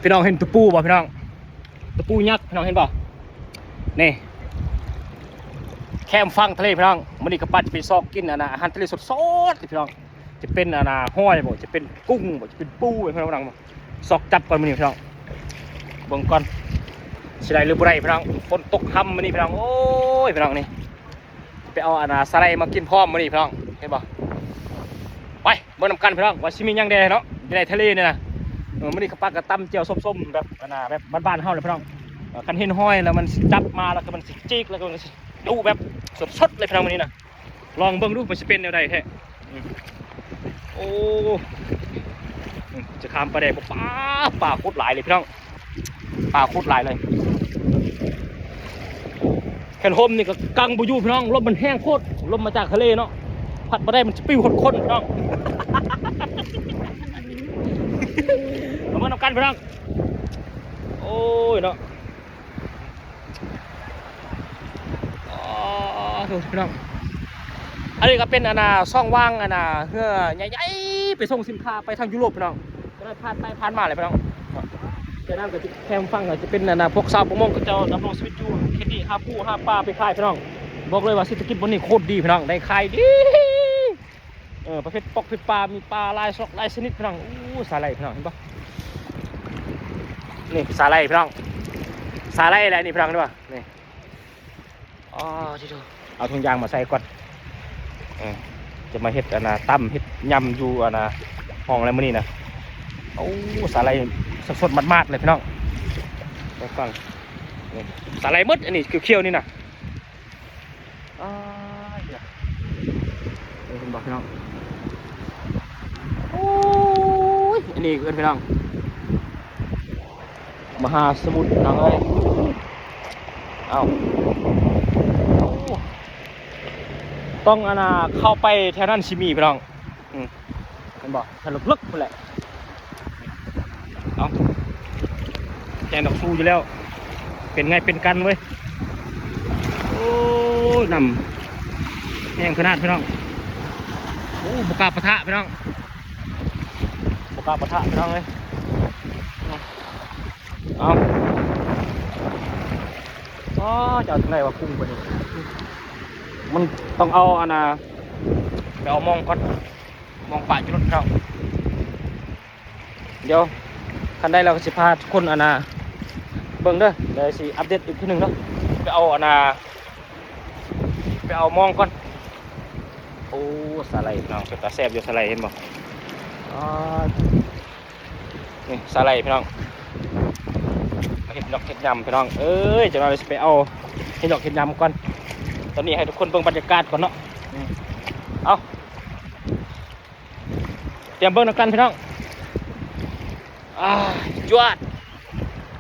พี่น้องเห็นตะปูป่ะพี่น้องตะปูยักษ์พี่น้องเห็นป่ะนี่แคมฟังทะเลพี่น้องมันนี่กระปั้นจะเป็นซอกกินอาหารทะเลสดๆพี่น้องจะเป็นห้อยบ่จะเป็นกุ้งบ่จะเป็นปูพี่น้องซอกจับก่อนมันนี่พี่น้องเบิ่งก่อนสิได้หรือบ่ได้พี่น้องฝนตกค่ำมันนี่พี่น้องโอ้ยพี่น้องนี่ไปเอาสไลด์มากินพร้อมมันนี่พี่น้องเห็นป่ะไปเบิ่งนำกันพี่น้องว่าสิมียังแดเนาะในทะเลเนี่ยนะมันนี่กระปั้นกระตั้มเจียวส้มๆแบบแบบบ้านๆเฮาเลยพี่น้องกันเห็นห้อยแล้วมันจับมาแล้วก็มันสิจิกแล้วก็มันดูแบบสดๆเลยพี่น้องวันนี้นะลองเบิ่งดูมันจะเป็นแนวใดแท้โอ้จะข้ามไปได้ป่าโคตรหลายเลยพี่น้องป่าโคตรหลายเลยแผ่นโฮมนี่ก็กังบุยูพี่น้องลมมันแห้งโคตรลมมาจากทะเลเนาะพัดมาได้มันจะปิ้วคนพี่น้องเอามาทำกันพี่น้องโอ้ยเนาะพี่น้องอันนี้ก็เป็นช่องว่างเพื่อใหญ่ๆไปส่งสินค้าไปทางยุโรปพี่น้องก็ได้ผ่านมาเลยพี่น้องจะนั่งกับแคมฟังจะเป็นพวกสาวประมงก็จะดำรงชีวิตอยู่แค่นี้หาปูหาปลาไปขายพี่น้องบอกเลยว่าเศรษฐกิจบนนี้โคตรดีพี่น้องได้ขายดีประเภทปอกปลามีปลาลายลายชนิดพี่น้องสาไลพี่น้องเห็นปะนี่สาไลพี่น้องสาไลอะไรนี่พี่น้องด้วยนี่อ๋อที่ดูเอาถุงยางมาใส่ก่อนจะมาเห็ดตั้มเห็ดยำอยู่ห้องอะไรมื้อนี้นะโอ้สาไลสดๆมัดๆเลยพี่น้องไปฟังนี่สาไลมดอันนี้เขียวๆนี่นะเดี๋ยวคุณบอกพี่น้องโอ้ยอันนี้เพื่อนพี่น้องมหาสมุทรพี่น้องเอ้ยเอาต้องเข้าไปแถวนั้นชิมีพี่น้องมันบอกถลกลึกไปแหละเอาแกงดอกซูอยู่แล้วเป็นไงเป็นกันเว้ยโอ้นำแห้งขนาดพี่น้องโอ้บุกาปะทะพี่น้องบุกาปะทะพี่น้องเลยเอาจะเอาทางไหนวะกุ้งกว่านี้มันต้องเอาไปเอามองก่อนมองป่าจุดเราเดี๋ยวคันได้เราก็จะพาทุกคนเบิ่งเด้อเดี๋ยวสิอัปเดตอีกทีหนึ่งเนาะไปเอาไปเอามองก่อนโอ้สาไลพี่น้องเป็นตาแซ่บอยู่สาไลเห็นบ่นี่สาไลพี่น้องเห็ดดอกเห็ดยำพี่น้องเอ้ยจะเราจะไปเอาเห็ดดอกเห็ดยำก่อนตอนนี้ให้ทุกคนเบิ่งบรรยากาศก่อนเนาะเอาเตรียมเบิ่งกันพี่น้องจวด